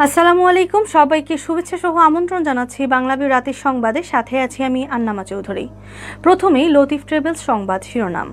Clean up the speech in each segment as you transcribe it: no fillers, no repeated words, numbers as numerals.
আসসালামু আলাইকুম, সবাইকে শুভেচ্ছা সহ আমন্ত্রণ জানাচ্ছি বাংলাভিউ রাতের সংবাদে। সাথে আছি আমি আন্নামা চৌধুরী। প্রথমেই লতিফ ট্রাভেলস সংবাদ শিরোনাম।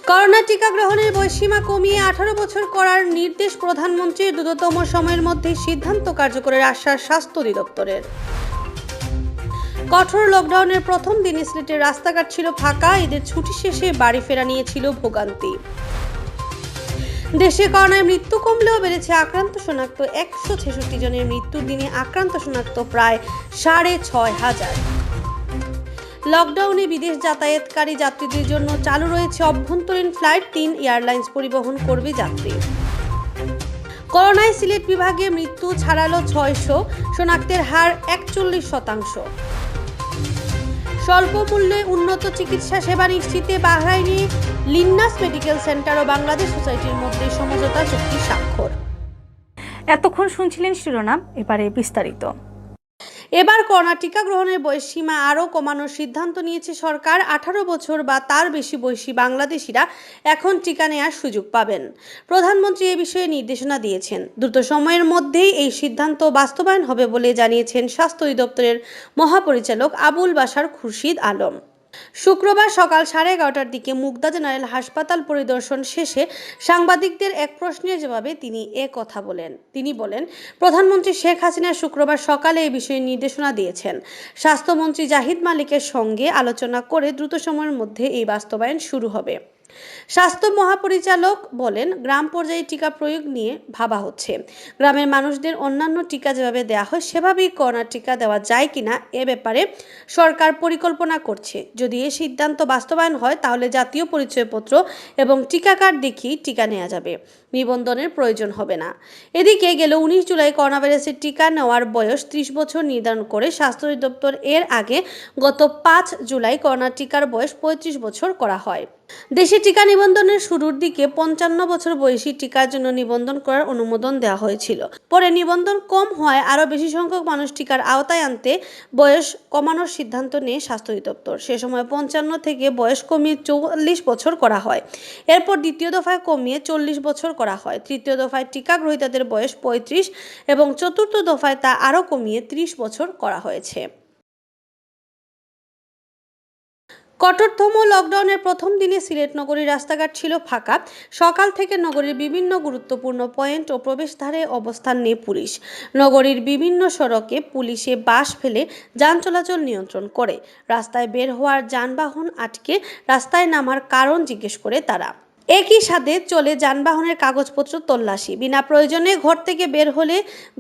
করোনা টিকা গ্রহণের বয়সীমা কমিয়ে 18 বছর করার নির্দেশ প্রধানমন্ত্রীর। দ্রুততম সময়ের মধ্যে সিদ্ধান্ত কার্যকরের আশ্বাস স্বাস্থ্য অধিদপ্তরের। কঠোর লকডাউনের প্রথম দিনে সিলেটের রাস্তাঘাট ছিল ফাঁকা। ঈদের ছুটি শেষে বাড়ি ফেরা নিয়েছিল ভোগান্তি। দেশে করোনায় মৃত্যু কমলেও বেড়েছে আক্রান্ত শনাক্ত। 166 জনের মৃত্যুর দিনে আক্রান্ত শনাক্ত প্রায় 6,500। লকডাউনে বিদেশ যাতায়াতকারী যাত্রীদের জন্য চালু রয়েছে অভ্যন্তরীণ ফ্লাইট। 3 এয়ারলাইন্স পরিবহন করবে যাত্রী। করোনায় সিলেট বিভাগে মৃত্যু ছাড়ালো 600, শনাক্তের হার 41%। স্বল্প মূল্যে উন্নত চিকিৎসা সেবা নিশ্চিতে বাহরাইনে লিন্নাস মেডিকেল সেন্টার ও বাংলাদেশ সোসাইটির মধ্যে সমঝোতা চুক্তি স্বাক্ষর। এতক্ষণ শুনছিলেন শিরোনাম, এবারে বিস্তারিত। এবার করোনা টিকা গ্রহণের বয়সসীমা আরও কমানোর সিদ্ধান্ত নিয়েছে সরকার। 18 বছর বা তার বেশি বয়সী বাংলাদেশিরা এখন টিকা নেওয়ার সুযোগ পাবেন। প্রধানমন্ত্রী এ বিষয়ে নির্দেশনা দিয়েছেন। দ্রুত সময়ের মধ্যেই এই সিদ্ধান্ত বাস্তবায়ন হবে বলে জানিয়েছেন স্বাস্থ্য অধিদপ্তরের মহাপরিচালক আবুল বাশার খুরশিদ আলম। শুক্রবার সকাল 11:30টার দিকে মুগদা জেনারেল হাসপাতাল পরিদর্শন শেষে সাংবাদিকদের এক প্রশ্নের জবাবে তিনি কথা বলেন। তিনি বলেন, প্রধানমন্ত্রী শেখ হাসিনা শুক্রবার সকালে এই বিষয়ে নির্দেশনা দিয়েছেন। স্বাস্থ্যমন্ত্রী জাহিদ মালিকের সঙ্গে আলোচনা করে দ্রুত সময়ের মধ্যে এই বাস্তবায়ন শুরু হবে। স্বাস্থ্য মহাপরিচালক বলেন, গ্রাম পর্যায়ে টিকা প্রয়োগ নিয়ে ভাবা হচ্ছে। গ্রামের মানুষদের অন্যান্য টিকা যেভাবে দেওয়া হয় সেভাবেই করোনা টিকা দেওয়া যায় কিনা এ ব্যাপারে সরকার পরিকল্পনা করছে। যদি এই সিদ্ধান্ত বাস্তবায়ন হয় তাহলে জাতীয় পরিচয়পত্র এবং টিকা কার্ড দেখিয়ে টিকা নেওয়া যাবে, নিবন্ধনের প্রয়োজন হবে না। এদিকে গেল 19 জুলাই করোনা ভাইরাসের টিকা নেওয়ার বয়স 30 বছর নির্ধারণ করে স্বাস্থ্য অধিদপ্তর। এর আগে গত 5 জুলাই করোনা টিকার বয়স 35 বছর করা হয়। দেশে টিকা নিবন্ধনের শুরুর দিকে 55 বছর বয়সী টিকার জন্য নিবন্ধন করার অনুমোদন দেওয়া হয়েছিল। পরে নিবন্ধন কম হওয়ায় আরও বেশি সংখ্যক মানুষ টিকার আওতায় আনতে বয়স কমানোর সিদ্ধান্ত নেয় স্বাস্থ্য অধিদপ্তর। সে সময় 55 থেকে বয়স কমিয়ে 44 বছর করা হয়। এরপর দ্বিতীয় দফায় কমিয়ে 40 বছর করা হয়। তৃতীয় দফায় টিকা গ্রহীতাদের বয়স 35 এবং চতুর্থ দফায় তা আরও কমিয়ে 30 বছর করা হয়েছে। কঠোরতম লকডাউনের প্রথম দিনে সিলেট নগরীর রাস্তাঘাট ছিল ফাঁকা। সকাল থেকে নগরীর বিভিন্ন গুরুত্বপূর্ণ পয়েন্ট ও প্রবেশদ্বারে অবস্থান নিয়ে পুলিশ। নগরীর বিভিন্ন সড়কে পুলিশে বাঁশ ফেলে যান চলাচল নিয়ন্ত্রণ করে। রাস্তায় বের হওয়ার যানবাহন আটকে রাস্তায় নামার কারণ জিজ্ঞেস করে তারা। একই সাথে চলে যানবাহনের কাগজপত্র তল্লাশি। বিনা প্রয়োজনে ঘর থেকে বের হলে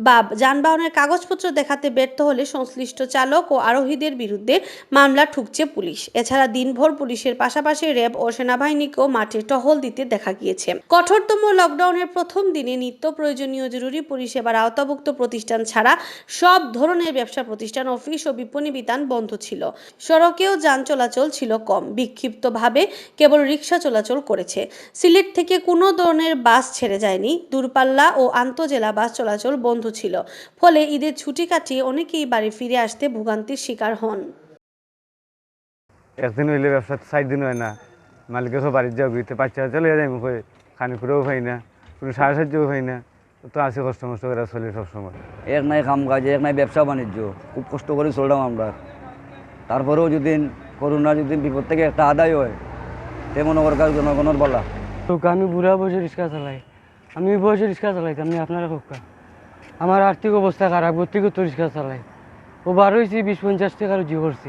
বা যানবাহনের কাগজপত্র দেখাতে ব্যর্থ হলে সংশ্লিষ্ট চালক ও আরোহীদের বিরুদ্ধে মামলা ঠুকছে পুলিশ। এছাড়া দিনভর পুলিশের পাশাপাশি র্যাব ও সেনাবাহিনীকেও মাঠে টহল দিতে দেখা গিয়েছে। কঠোরতম লকডাউনের প্রথম দিনে নিত্য প্রয়োজনীয় জরুরি পরিষেবার আওতাভুক্ত প্রতিষ্ঠান ছাড়া সব ধরনের ব্যবসা প্রতিষ্ঠান, অফিস ও বিপণী বিতান বন্ধ ছিল। সড়কেও যান চলাচল ছিল কম। বিক্ষিপ্তভাবে কেবল রিক্সা চলাচল করেছে। সিলেট থেকে কোনো ধরনের বাস ছেড়ে যায়নি। দূরপাল্লা ও আন্তজেলা বাস চলাচল বন্ধ ছিল। ফলে ঈদের ছুটি কাটিয়ে অনেকেই বাড়ি ফিরে আসতে ভোগান্তির শিকার হন। একদিন হইলে ব্যবসা 4 দিন হয় না, মালিকের সব বাড়ির যাও ঘুরতে পারছে চলে যাই মুখে খানি করেও পাই না, কোনো সাহায্যও পাই না। তো আছে কষ্ট মষ্ট করে চলে সবসময়। এক নাই কাম কাজ, এক নাই ব্যবসা বাণিজ্য, খুব কষ্ট করে চললাম আমরা। তারপরেও যদি করোনা যদি বিপদ থেকে একটা আদায় হয় তে মনে করার জনগণের বলা। আমি বুড়া বয়সে রিক্সা চালাই, আমি বয়সে রিক্সা চালাইতাম আমি আপনারা হোকা। আমার আর্থিক অবস্থা খারাপ, ব্যক্তিগত রিক্সা চালাই। ও বার হয়েছি 20-50 টাকা রুজি করছি।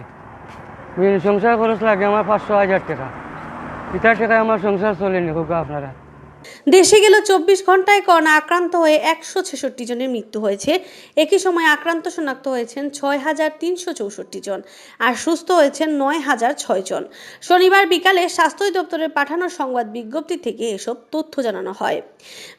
সংসার খরচ লাগে আমার 500,000 টাকা। ইটার টাকায় আমার সংসার চলেনি হোকা আপনারা। দেশে গেল 24 ঘন্টায় করোনা আক্রান্ত হয়ে 166 জনের মৃত্যু হয়েছে। একই সময় আক্রান্ত শনাক্ত হয়েছেন 6,364 জন আর সুস্থ হয়েছেন 9,006 জন। শনিবার বিকালে স্বাস্থ্য দপ্তরের পাঠানো সংবাদ বিজ্ঞপ্তি থেকে এসব তথ্য জানানো হয়।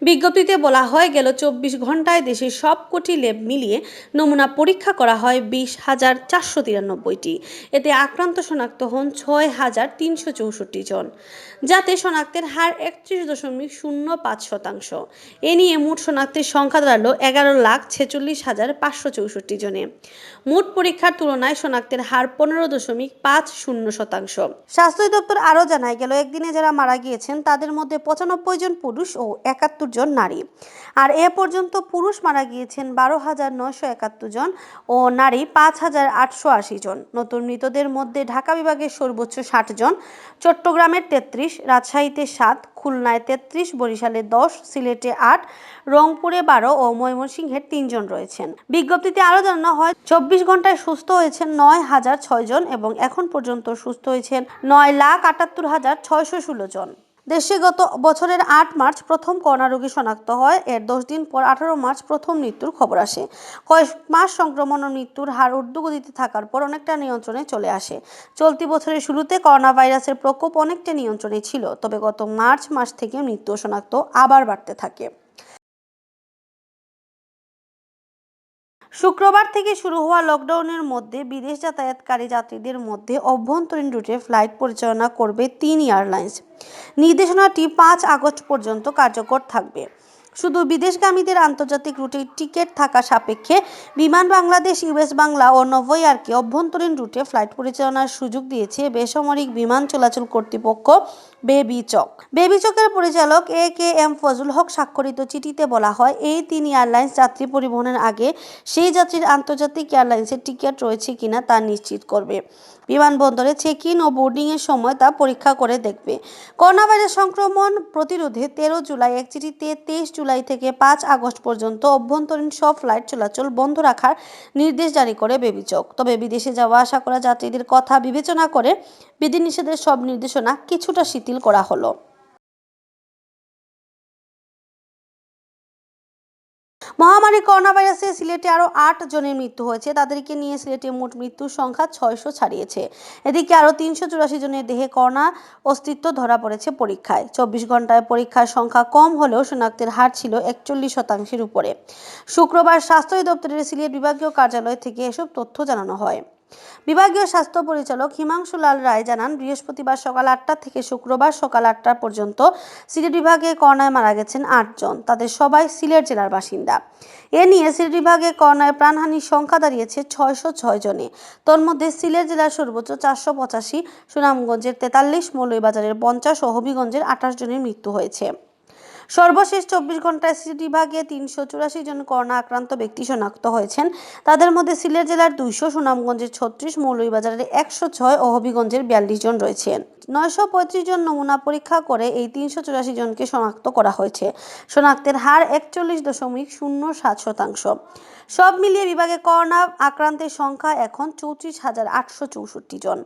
বিজ্ঞপ্তিতে বলা হয়, গেল 24 ঘন্টায় দেশের সবকটি ল্যাব মিলিয়ে নমুনা পরীক্ষা করা হয় 20,493টি। এতে আক্রান্ত শনাক্ত হন 6,364 জন, যাতে শনাক্তের হার 31.0 0.05%। এ নিয়ে মোট শনাক্তের সংখ্যা দাঁড়ালো 11,46,564 জনে। মোট পরীক্ষার তুলনায় শনাক্তের হার 15.50%। স্বাস্থ্য দপ্তর আরও জানায়, গেল একদিনে যারা মারা গিয়েছেন তাদের মধ্যে 95 জন পুরুষ ও 71 জন নারী। আর এ পর্যন্ত পুরুষ মারা গিয়েছেন 12,971 জন ও নারী 5,880 জন। নতুন মৃতদের মধ্যে ঢাকা বিভাগের সর্বোচ্চ 60 জন, চট্টগ্রামের 33, রাজশাহীতে 7, খুলনায় 33, বরিশালে 10, সিলেটে 8, রংপুরে 12 ও ময়মনসিংহে 3 জন রয়েছেন। বিজ্ঞপ্তিতে আরও জানানো হয়, 24 ঘন্টায় সুস্থ হয়েছেন 9,006 জন এবং এখন পর্যন্ত সুস্থ হয়েছেন 9,78,616 জন। দেশে গত বছরের 8 মার্চ প্রথম করোনা রোগী শনাক্ত হয়। এর 10 দিন পর 18 মার্চ প্রথম মৃত্যুর খবর আসে। কয়েক মাস সংক্রমণ ও মৃত্যুর হার ঊর্ধ্বগতিতে থাকার পর অনেকটা নিয়ন্ত্রণে চলে আসে। চলতি বছরের শুরুতে করোনা ভাইরাসের প্রকোপ অনেকটা নিয়ন্ত্রণে ছিল, তবে গত মার্চ মাস থেকে মৃত্যু শনাক্ত আবার বাড়তে থাকে। শুক্রবার থেকে শুরু হওয়া লকডাউনের মধ্যে বিদেশ যাতায়াতকারী যাত্রীদের মধ্যে অভ্যন্তরীণ রুটে ফ্লাইট পরিচালনা করবে 3 এয়ারলাইন্স। নির্দেশনাটি 5 আগস্ট পর্যন্ত কার্যকর থাকবে। শুধু বিদেশগামীদের আন্তর্জাতিক রুটে টিকিট থাকা সাপেক্ষে বিমান বাংলাদেশ, ইউএস বাংলা ও নভোএয়ারকে অভ্যন্তরীণ রুটে ফ্লাইট পরিচালনার সুযোগ দিয়েছে বেসামরিক বিমান চলাচল কর্তৃপক্ষ বেবিচক। বেবিচকের পরিচালক AKM ফজলুল হক স্বাক্ষরিত চিঠিতে বলা হয়, এই 3 এয়ারলাইন্স যাত্রী পরিবহনের আগে সেই যাত্রীর আন্তর্জাতিক এয়ারলাইন্সের টিকিট রয়েছে কিনা তা নিশ্চিত করবে। বিমানবন্দরে চেক ইন ও বোর্ডিংয়ের সময় তা পরীক্ষা করে দেখবে। করোনা ভাইরাস সংক্রমণ প্রতিরোধে 13 জুলাই এক চিঠিতে 23 জুলাই থেকে 5 আগস্ট পর্যন্ত অভ্যন্তরীণ সব ফ্লাইট চলাচল বন্ধ রাখার নির্দেশ জারি করে বেবিচক। তবে বিদেশে যাওয়া আসা করা যাত্রীদের কথা বিবেচনা করে বিধিনিষেধের সব নির্দেশনা কিছুটা শিথিল করা হলো। মহামারী করোনা ভাইরাসে সিলেটে আরও 8 জনের মৃত্যু হয়েছে। তাদেরকে নিয়ে সিলেটে মোট মৃত্যুর সংখ্যা 600 ছাড়িয়েছে। এদিকে আরও 384 জনের দেহে করোনা অস্তিত্ব ধরা পড়েছে পরীক্ষায়। 24 ঘন্টায় পরীক্ষার সংখ্যা কম হলেও শনাক্তের হার ছিল 41% উপরে। শুক্রবার স্বাস্থ্য দপ্তরের সিলেট বিভাগীয় কার্যালয় থেকে এসব তথ্য জানানো হয়। বিভাগীয় স্বাস্থ্য পরিচালক হিমাংশু লাল রায় জানান, বৃহস্পতিবার সকাল 8টা থেকে শুক্রবার সকাল 8টা পর্যন্ত সিলেট বিভাগে করোনায় মারা গেছেন 8 জন। তাদের সবাই সিলেট জেলার বাসিন্দা। এ নিয়ে সিলেট বিভাগে করোনায় প্রাণহানির সংখ্যা দাঁড়িয়েছে 606 জনে। তন্মধ্যে সিলেট জেলার সর্বোচ্চ 485, সুনামগঞ্জের 43, মৌলভীবাজারের 50 ও হবিগঞ্জের 28 জনের মৃত্যু হয়েছে। সর্বশেষ 24 ঘন্টায় সিলেট বিভাগে 384 জন করোনা আক্রান্ত ব্যক্তি শনাক্ত হয়েছেন। তাদের মধ্যে সিলেট জেলার 200, সুনামগঞ্জের 36, মৌলভীবাজারের 106 ও হবিগঞ্জের 42 জন রয়েছেন। 935 জন নমুনা পরীক্ষা করে এই 384 জনকে শনাক্ত করা হয়েছে। শনাক্তের হার 41.07%। সব মিলিয়ে বিভাগে করোনা আক্রান্তের সংখ্যা এখন 34,864 জন।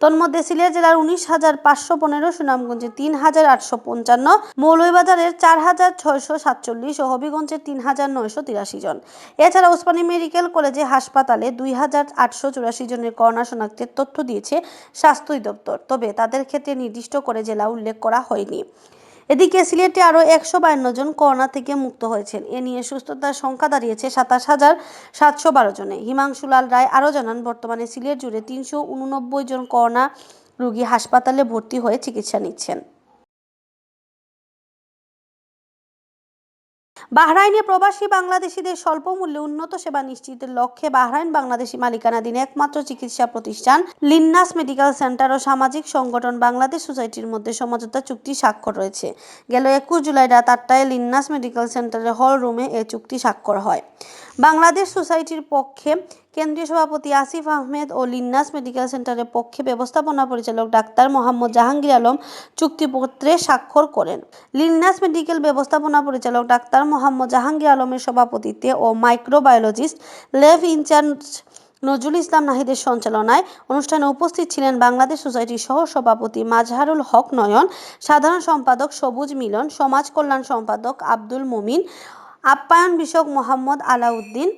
তন্মধ্যে সিলেট জেলার 19,515, সুনামগঞ্জের 3,855, মৌলভীবাজারের 4,647 ও হবিগঞ্জের 3,983 জন। এছাড়া ওসমানী মেডিকেল কলেজে হাসপাতালে 2,884 জনের করোনা শনাক্তের তথ্য দিয়েছে স্বাস্থ্য দপ্তর, তবে তাদের ক্ষেত্রে নির্দিষ্ট করে জেলা উল্লেখ করা হয়নি। এদিকে সিলেটে আরও 152 জন করোনা থেকে মুক্ত হয়েছেন। এ নিয়ে সুস্থতার সংখ্যা দাঁড়িয়েছে 27,712 জনে। হিমাংশু লাল রায় আরও জানান, বর্তমানে সিলেট জুড়ে 389 জন করোনা রোগী হাসপাতালে ভর্তি হয়ে চিকিৎসা নিচ্ছেন। বাহরাইনে প্রবাসী বাংলাদেশিদের স্বল্প মূল্যে উন্নত সেবা নিশ্চিতের লক্ষ্যে বাহরাইন বাংলাদেশি মালিকানাধীন একমাত্র চিকিৎসা প্রতিষ্ঠান লিন্নাস মেডিকেল সেন্টার ও সামাজিক সংগঠন বাংলাদেশ সোসাইটির মধ্যে সমঝোতা চুক্তি স্বাক্ষর রয়েছে। গেল 21 জুলাই রাত 8টায় লিন্নাস মেডিকেল সেন্টারের হল রুমে এ চুক্তি স্বাক্ষর হয়। বাংলাদেশ সোসাইটির পক্ষে কেন্দ্রীয় সভাপতি আসিফ আহমেদ ও লিন্নাস মেডিকেল সেন্টারের পক্ষে ব্যবস্থাপনা পরিচালক ডাক্তার মোহাম্মদ জাহাঙ্গীর আলম চুক্তিপত্রে স্বাক্ষর করেন। লিন্নাস মেডিকেল ব্যবস্থাপনা পরিচালক ডাক্তার মোহাম্মদ জাহাঙ্গীর আলমের সভাপতিত্বে ও microbiologist lab in charge Nazrul Islam নাহিদের সঞ্চালনায় অনুষ্ঠানে উপস্থিত ছিলেন বাংলাদেশ সোসাইটির সহ সভাপতি মাজহারুল হক নয়ন, সাধারণ সম্পাদক সবুজ মিলন, সমাজ কল্যাণ সম্পাদক আব্দুল মুমিন, আপ্যায়ন বিষয়ক মোহাম্মদ আলাউদ্দিন,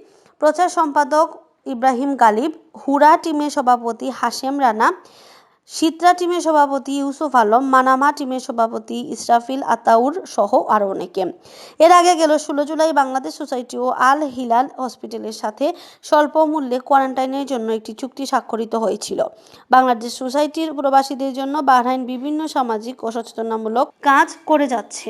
প্রচার সম্পাদক ইব্রাহিম গালিব, হুরা টিমের সভাপতি হাশেম রানা, সিত্রা টিমের সভাপতি ইউসুফ আলম, মানামা টিমের সভাপতি ইসরাফিল আতাউর সহ আরও অনেকে। এর আগে গেল 16 জুলাই বাংলাদেশ সোসাইটি ও আল হিলাল হসপিটালের সাথে স্বল্প মূল্যে কোয়ারেন্টাইনের জন্য একটি চুক্তি স্বাক্ষরিত হয়েছিল। বাংলাদেশ সোসাইটির প্রবাসীদের জন্য বাহরাইন বিভিন্ন সামাজিক ও সচেতনামূলক কাজ করে যাচ্ছে।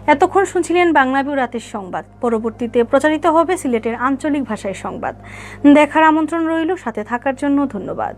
এতক্ষণ শুনছিলেন বাংলাভিউ রাতের সংবাদ। পরবর্তীতে প্রচারিত হবে সিলেটের আঞ্চলিক ভাষায় সংবাদ। দেখার আমন্ত্রণ রইল। সাথে থাকার জন্য ধন্যবাদ।